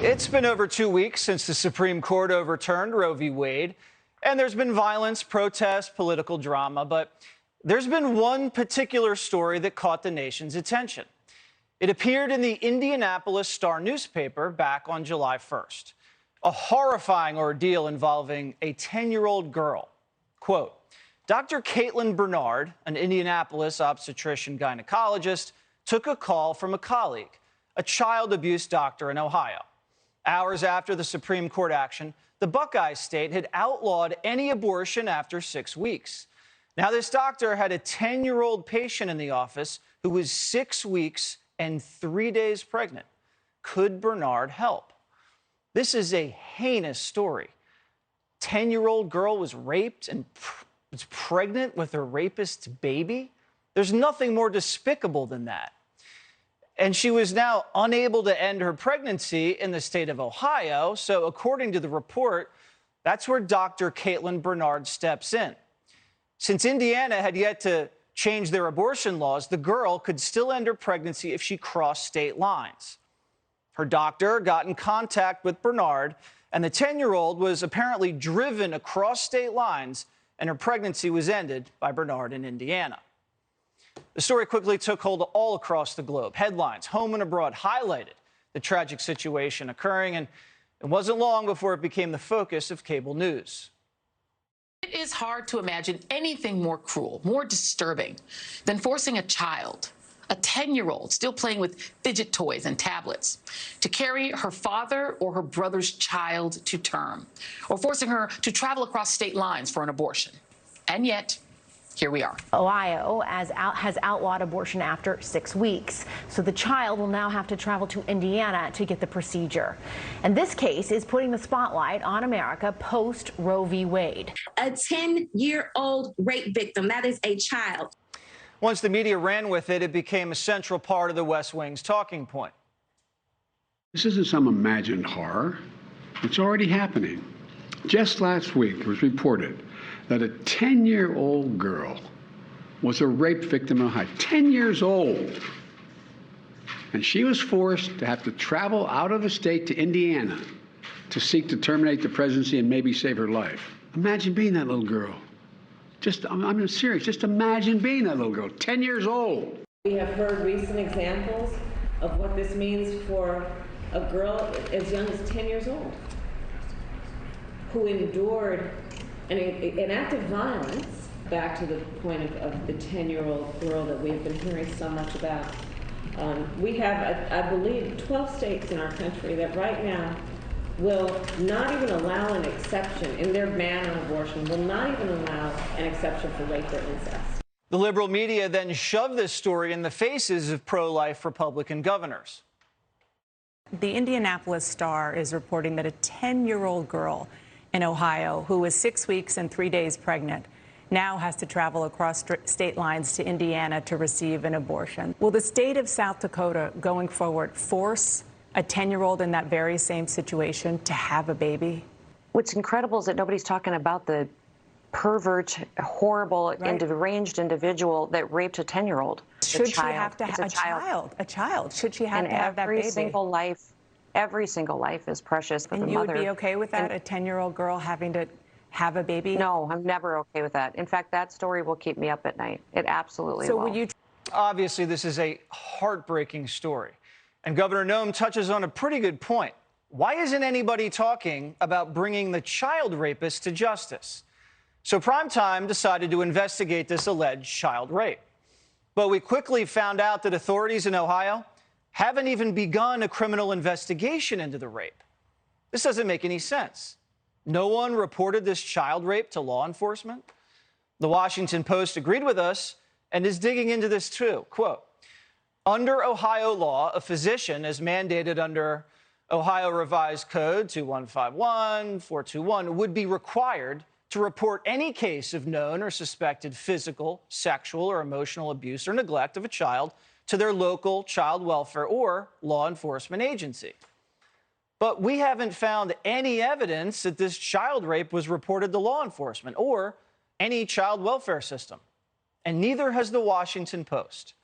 It's been over 2 weeks since the Supreme Court overturned Roe v. Wade, and there's been violence, protests, political drama, but there's been one particular story that caught the nation's attention. It appeared in the Indianapolis Star newspaper back on July 1st. A horrifying ordeal involving a 10-year-old girl. Quote, Dr. Caitlin Bernard, an Indianapolis obstetrician gynecologist, took a call from a colleague, a child abuse doctor in Ohio. Hours after the Supreme Court action, the Buckeye State had outlawed any abortion after 6 weeks. Now, this doctor had a 10-year-old patient in the office who was 6 weeks and 3 days pregnant. Could Bernard help? This is a heinous story. 10-year-old girl was raped and was pregnant with her rapist's baby. There's nothing more despicable than that. And she was now unable to end her pregnancy in the state of Ohio. So according to the report, that's where Dr. Caitlin Bernard steps in. Since Indiana had yet to change their abortion laws, the girl could still end her pregnancy if she crossed state lines. Her doctor got in contact with Bernard, and the 10-year-old was apparently driven across state lines, and her pregnancy was ended by Bernard in Indiana. The story quickly took hold all across the globe. Headlines, home and abroad, highlighted the tragic situation occurring, and it wasn't long before it became the focus of cable news. It is hard to imagine anything more cruel, more disturbing than forcing a child, a 10-year-old still playing with fidget toys and tablets, to carry her father or her brother's child to term, or forcing her to travel across state lines for an abortion. And yet, here we are. Ohio has outlawed abortion after 6 weeks. So the child will now have to travel to Indiana to get the procedure. And this case is putting the spotlight on America post Roe v. Wade. A 10-year-old rape victim, that is a child. Once the media ran with it, it became a central part of the West Wing's talking point. This isn't some imagined horror. It's already happening. Just last week, it was reported that a 10-year-old girl was a rape victim in Ohio. 10 years old. And she was forced to have to travel out of the state to Indiana to seek to terminate the pregnancy and maybe save her life. Imagine being that little girl. I'm serious. Just imagine being that little girl, 10 years old. We have heard recent examples of what this means for a girl as young as 10 years old who endured an act of violence, back to the point of the 10-year-old girl that we've been hearing so much about. We have, I believe, 12 states in our country that right now will not even allow an exception in their ban on abortion, will not even allow an exception for rape or incest. The liberal media then shoved this story in the faces of pro-life Republican governors. The Indianapolis Star is reporting that a 10-year-old girl in Ohio, who was 6 weeks and 3 days pregnant, now has to travel across state lines to Indiana to receive an abortion. Will the state of South Dakota, going forward, force a 10-year-old in that very same situation to have a baby? What's incredible is that nobody's talking about the pervert, horrible, deranged individual that raped a 10-year-old. Should she have to have a child? Should she have to have that baby? Every single life is precious for the mother. And you would be okay with that, a 10-year-old girl having to have a baby? No, I'm never okay with that. In fact, that story will keep me up at night. It absolutely will. So will you? Obviously, this is a heartbreaking story. And Governor Noem touches on a pretty good point. Why isn't anybody talking about bringing the child rapist to justice? So Primetime decided to investigate this alleged child rape. But we quickly found out that authorities in Ohio haven't even begun a criminal investigation into the rape. This doesn't make any sense. No one reported this child rape to law enforcement. The Washington Post agreed with us and is digging into this too. Quote, under Ohio law, a physician, as mandated under Ohio Revised Code 2151-421, would be required to report any case of known or suspected physical, sexual, or emotional abuse or neglect of a child to their local child welfare or law enforcement agency. But we haven't found any evidence that this child rape was reported to law enforcement or any child welfare system. And neither has the Washington Post.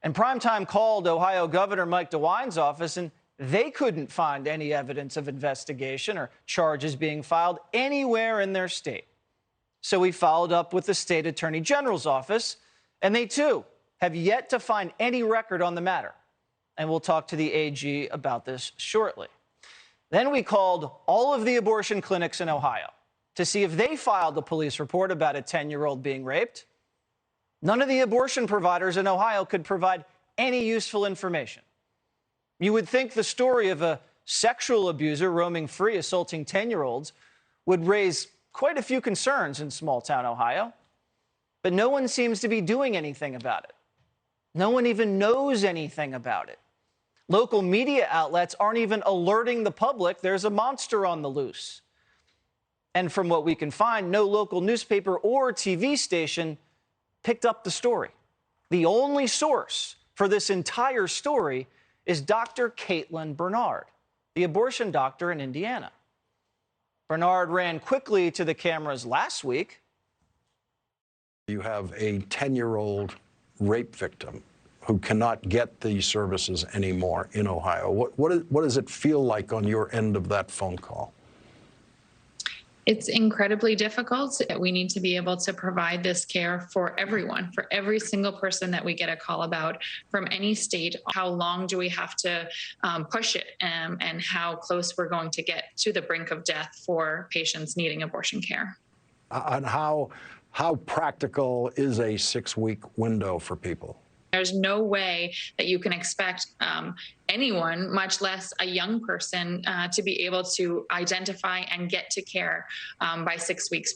And Primetime called Ohio Governor Mike DeWine's office, and They couldn't find any evidence of investigation or charges being filed anywhere in their state. So we followed up with the state attorney general's office, and they too have yet to find any record on the matter. And we'll talk to the AG about this shortly. Then we called all of the abortion clinics in Ohio to see if they filed a police report about a 10-year-old being raped. None of the abortion providers in Ohio could provide any useful information. You would think the story of a sexual abuser roaming free, assaulting 10-year-olds would raise quite a few concerns in small-town Ohio, but no one seems to be doing anything about it. No one even knows anything about it. Local media outlets aren't even alerting the public there's a monster on the loose. And from what we can find, no local newspaper or TV station picked up the story. The only source for this entire story is Dr. Caitlin Bernard, the abortion doctor in Indiana. Bernard ran quickly to the cameras last week. You have a 10-year-old rape victim who cannot get these services anymore in Ohio. What does it feel like on your end of that phone call? It's incredibly difficult. We need to be able to provide this care for everyone, for every single person that we get a call about from any state. How long do we have to push it, and how close we're going to get to the brink of death for patients needing abortion care? And how practical is a 6-week window for people? There's no way that you can expect anyone, much less a young person, to be able to identify and get to care by 6 weeks.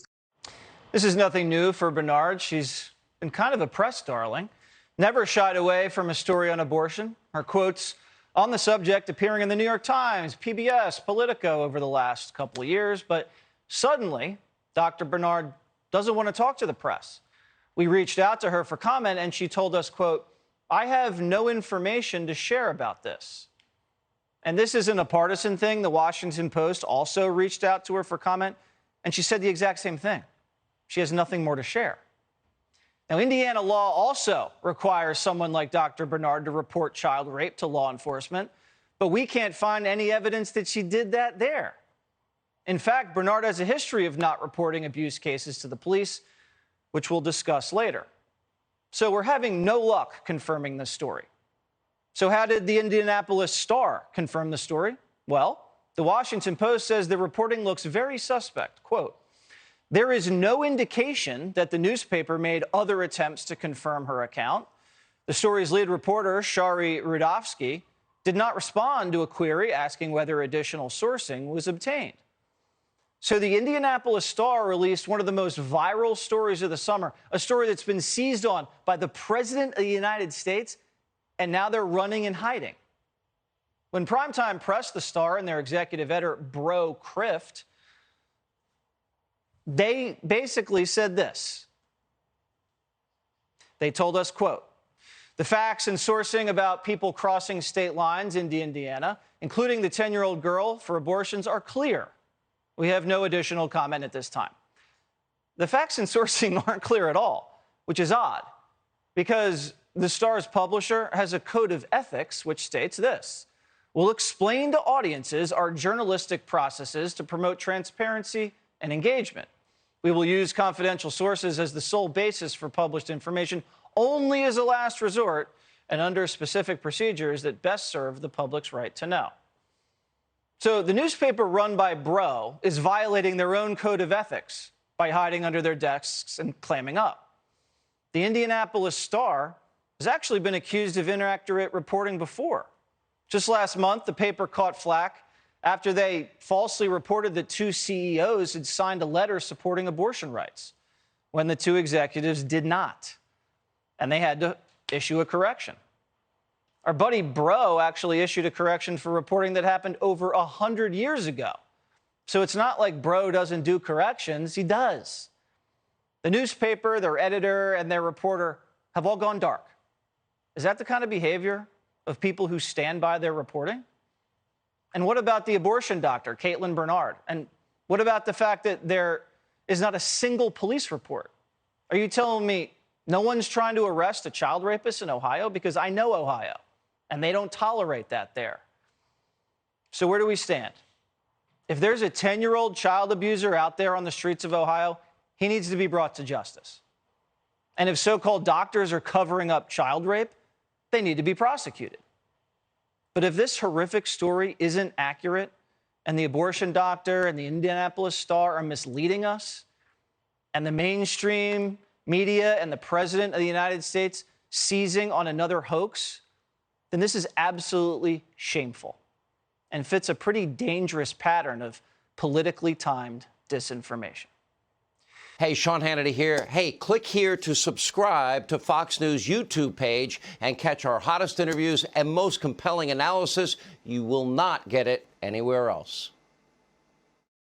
This is nothing new for Bernard. She's been kind of a press darling, never shied away from a story on abortion. Her quotes on the subject appearing in the New York Times, PBS, Politico over the last couple of years. But suddenly, Dr. Bernard doesn't want to talk to the press. We reached out to her for comment, and she told us, quote, "I have no information to share about this." And this isn't a partisan thing. The Washington Post also reached out to her for comment, and she said the exact same thing. She has nothing more to share. Now, Indiana law also requires someone like Dr. Bernard to report child rape to law enforcement, but we can't find any evidence that she did that there. In fact, Bernard has a history of not reporting abuse cases to the police, which we'll discuss later. So we're having no luck confirming this story. So how did the Indianapolis Star confirm the story? Well, the Washington Post says the reporting looks very suspect. Quote, "There is no indication that the newspaper made other attempts to confirm her account. The story's lead reporter, Shari Rudofsky, did not respond to a query asking whether additional sourcing was obtained." So the Indianapolis Star released one of the most viral stories of the summer, a story that's been seized on by the President of the United States, and now they're running and hiding. When Primetime pressed the Star and their executive editor, Bro Crift, they basically said this. They told us, quote, "The facts and sourcing about people crossing state lines into Indiana, including the 10-year-old girl for abortions, are clear. We have no additional comment at this time." The facts and sourcing aren't clear at all, which is odd, because the Star's publisher has a code of ethics which states this: "We'll explain to audiences our journalistic processes to promote transparency and engagement. We will use confidential sources as the sole basis for published information only as a last resort and under specific procedures that best serve the public's right to know." So the newspaper run by Bro is violating their own code of ethics by hiding under their desks and clamming up. The Indianapolis Star has actually been accused of inaccurate reporting before. Just last month, the paper caught flack after they falsely reported that 2 CEOs had signed a letter supporting abortion rights when the 2 executives did not, and they had to issue a correction. Our buddy Bro actually issued a correction for reporting that happened over 100 years ago. So it's not like Bro doesn't do corrections, he does. The newspaper, their editor, and their reporter have all gone dark. Is that the kind of behavior of people who stand by their reporting? And what about the abortion doctor, Caitlin Bernard? And what about the fact that there is not a single police report? Are you telling me no one's trying to arrest a child rapist in Ohio? Because I know Ohio, and they don't tolerate that there. So where do we stand? If there's a 10-year-old child abuser out there on the streets of Ohio, he needs to be brought to justice. And if so-called doctors are covering up child rape, they need to be prosecuted. But if this horrific story isn't accurate, and the abortion doctor and the Indianapolis Star are misleading us, and the mainstream media and the President of the United States seizing on another hoax, then this is absolutely shameful and fits a pretty dangerous pattern of politically timed disinformation. Hey, Sean Hannity here. Hey, click here to subscribe to Fox News YouTube page and catch our hottest interviews and most compelling analysis. You will not get it anywhere else.